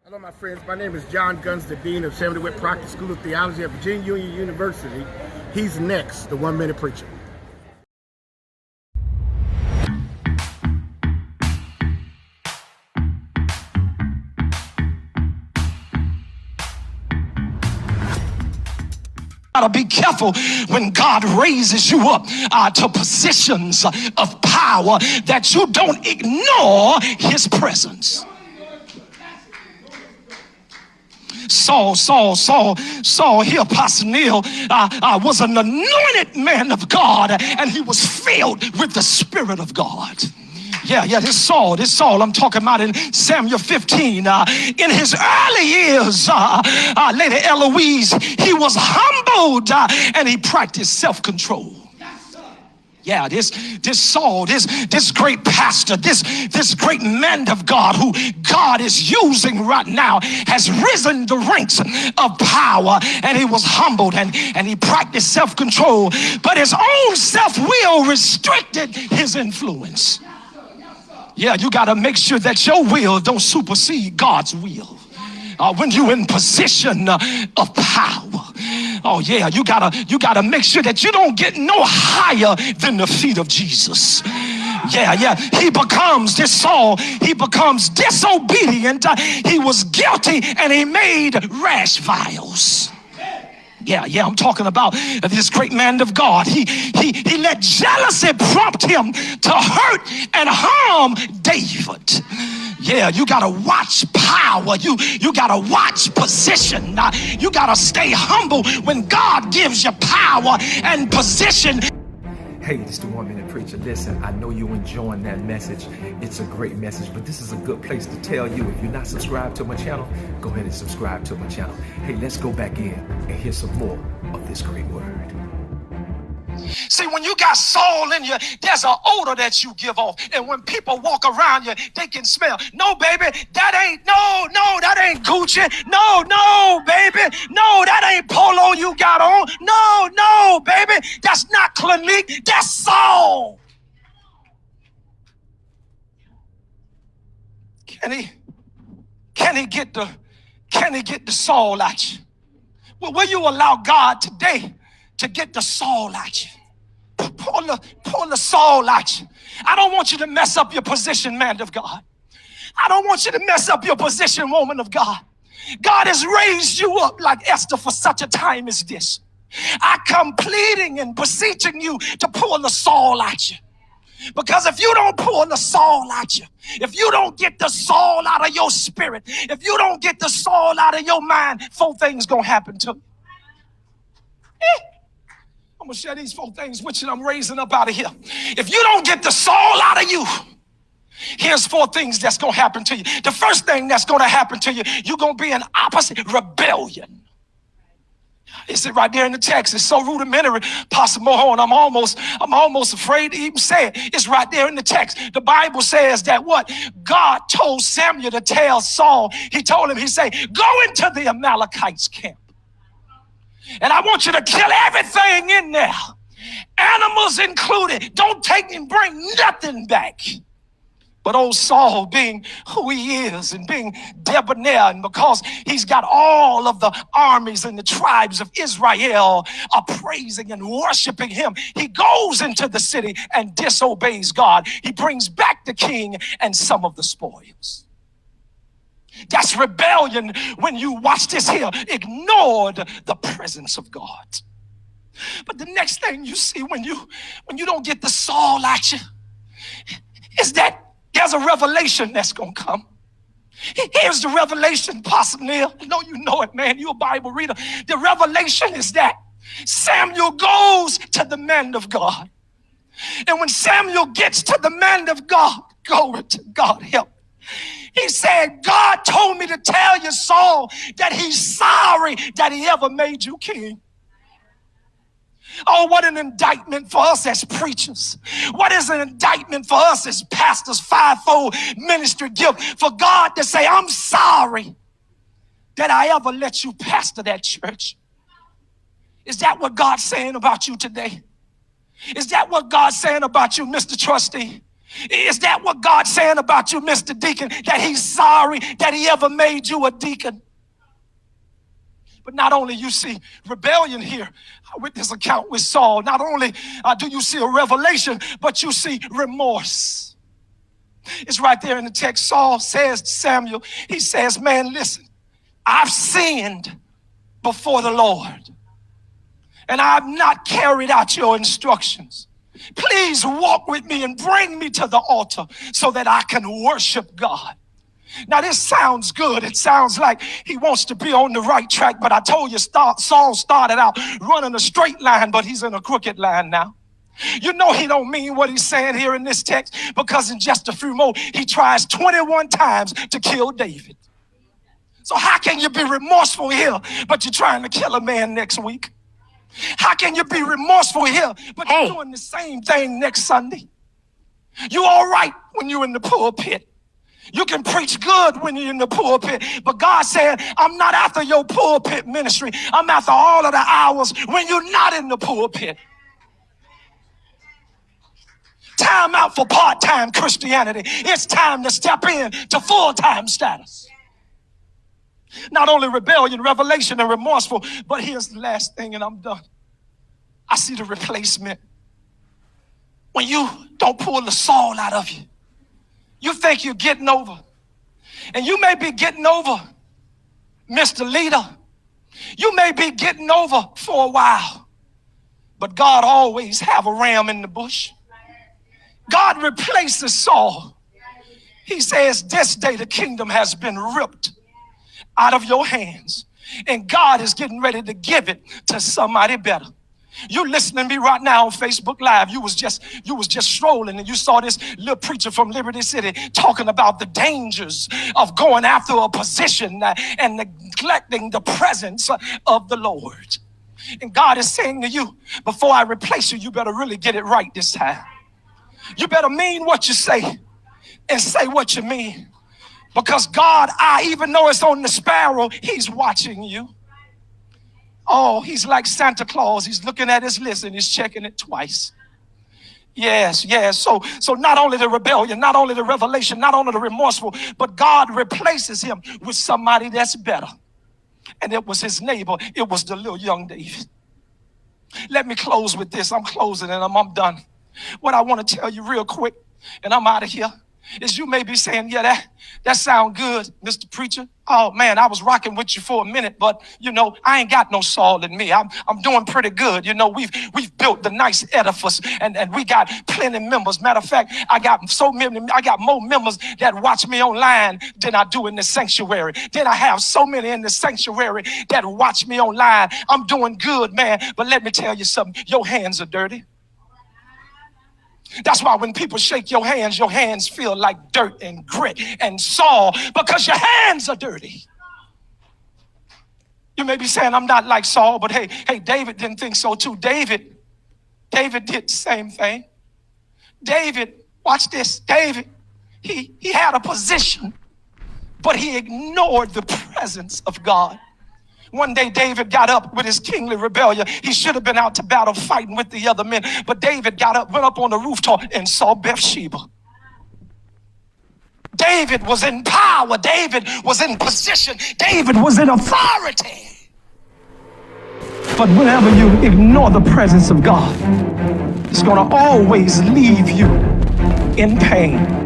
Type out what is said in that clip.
Hello, my friends. My name is John Guns, the Dean of Samuel DeWitt Proctor School of Theology at Virginia Union University. He's next, the 1 Minute Preacher. Gotta be careful when God raises you up to positions of power that you don't ignore his presence. Saul here, Pastor Neil, was an anointed man of God, and he was filled with the Spirit of God. Yeah, this Saul, I'm talking about in Samuel 15. In his early years, Lady Eloise, he was humbled and he practiced self-control. Yeah, this Saul, this great pastor, this great man of God who God is using right now has risen the ranks of power, and he was humbled and he practiced self-control, but his own self-will restricted his influence. Yeah, you got to make sure that your will don't supersede God's will. When you're in position of power. Oh yeah, you gotta make sure that you don't get no higher than the feet of Jesus. Yeah. He becomes disobedient. He was guilty and he made rash vows. Yeah, I'm talking about this great man of God. He let jealousy prompt him to hurt and harm David. Yeah, you gotta watch power. You gotta watch position. You gotta stay humble when God gives you power and position. Hey, this is the 1 Minute Preacher. Listen, I know you're enjoying that message. It's a great message, but this is a good place to tell you, if you're not subscribed to my channel, go ahead and subscribe to my channel. Hey, let's go back in and hear some more of this great word. See, when you got Saul in you, there's an odor that you give off. And when people walk around you, they can smell. No, baby, that ain't Gucci. No, baby. No, that ain't polo you got on. No, baby. That's not Clinique. That's Saul. Can he get the Saul at you? Well, will you allow God today to get the Saul at you? Pull the Saul at you. I don't want you to mess up your position, man of God. I don't want you to mess up your position, woman of God. God has raised you up like Esther for such a time as this. I come pleading and beseeching you to pull the Saul at you. Because if you don't pull the Saul at you, if you don't get the Saul out of your spirit, if you don't get the Saul out of your mind, 4 things gonna happen to you. I'm going to share these 4 things with you. I'm raising up out of here. If you don't get the Saul out of you, here's 4 things that's going to happen to you. The first thing that's going to happen to you, you're going to be in opposite rebellion. It's right there in the text. It's so rudimentary, Pastor Mohon. I'm almost afraid to even say it. It's right there in the text. The Bible says that what? God told Samuel to tell Saul. He told him, he said, go into the Amalekites' camp. And I want you to kill everything in there, animals included. Don't take and bring nothing back. But old Saul, being who he is and being debonair, and because he's got all of the armies and the tribes of Israel are praising and worshiping him, he goes into the city and disobeys God. He brings back the king and some of the spoils. That's rebellion when you watch this here, ignored the presence of God. But the next thing you see when you don't get the Saul at you is that there's a revelation that's going to come. Here's the revelation, Pastor Neil. I know you know it, man. You're a Bible reader. The revelation is that Samuel goes to the man of God. And when Samuel gets to the man of God, glory to God, help. He said, God told me to tell you, Saul, that he's sorry that he ever made you king. Oh, what an indictment for us as preachers. What is an indictment for us as pastors, 5-fold ministry gift, for God to say, I'm sorry that I ever let you pastor that church. Is that what God's saying about you today? Is that what God's saying about you, Mr. Trustee? Is that what God's saying about you, Mr. Deacon? That he's sorry that he ever made you a deacon? But not only you see rebellion here with this account with Saul, not only do you see a revelation, but you see remorse. It's right there in the text. Saul says to Samuel, he says, man, listen, I've sinned before the Lord, and I've not carried out your instructions. Please walk with me and bring me to the altar so that I can worship God. Now this sounds good. It sounds like he wants to be on the right track, but I told you Saul started out running a straight line, but he's in a crooked line now. You know he don't mean what he's saying here in this text, because in just a few more, he tries 21 times to kill David. So how can you be remorseful here, but you're trying to kill a man next week? How can you be remorseful here, but you're doing the same thing next Sunday? You all right when you're in the pulpit. You can preach good when you're in the pulpit, but God said, I'm not after your pulpit ministry. I'm after all of the hours when you're not in the pulpit. Time out for part-time Christianity. It's time to step in to full-time status. Not only rebellion, revelation, and remorseful, but here's the last thing, and I'm done. I see the replacement. When you don't pull the Saul out of you, you think you're getting over. And you may be getting over, Mr. Leader. You may be getting over for a while, but God always have a ram in the bush. God replaces Saul. He says, this day the kingdom has been ripped out of your hands, and God is getting ready to give it to somebody better. You listening to me right now on Facebook Live. You was just strolling and you saw this little preacher from Liberty City talking about the dangers of going after a position and neglecting the presence of the Lord. And God is saying to you, before I replace you, you better really get it right this time. You better mean what you say and say what you mean. Because God, even though it's on the sparrow, he's watching you. Oh, he's like Santa Claus. He's looking at his list and he's checking it twice. Yes. So not only the rebellion, not only the revelation, not only the remorseful, but God replaces him with somebody that's better. And it was his neighbor. It was the little young David. Let me close with this. I'm closing and I'm done. What I want to tell you real quick, and I'm out of here, is you may be saying, yeah, that sound good, Mr. Preacher. Oh man, I was rocking with you for a minute, but you know, I ain't got no Saul in me. I'm doing pretty good. You know, we've built the nice edifice and we got plenty of members. Matter of fact, I got more members that watch me online than I do in the sanctuary. Then I have so many in the sanctuary that watch me online. I'm doing good, man. But let me tell you something, your hands are dirty. That's why when people shake your hands feel like dirt and grit and Saul, because your hands are dirty. You may be saying, I'm not like Saul, but hey, David didn't think so too. David did the same thing. David, watch this. David, he had a position, but he ignored the presence of God. One day David got up with his kingly rebellion. He should have been out to battle fighting with the other men. But David got up, went up on the rooftop and saw Bathsheba. David was in power. David was in position. David was in authority. But whenever you ignore the presence of God, it's going to always leave you in pain.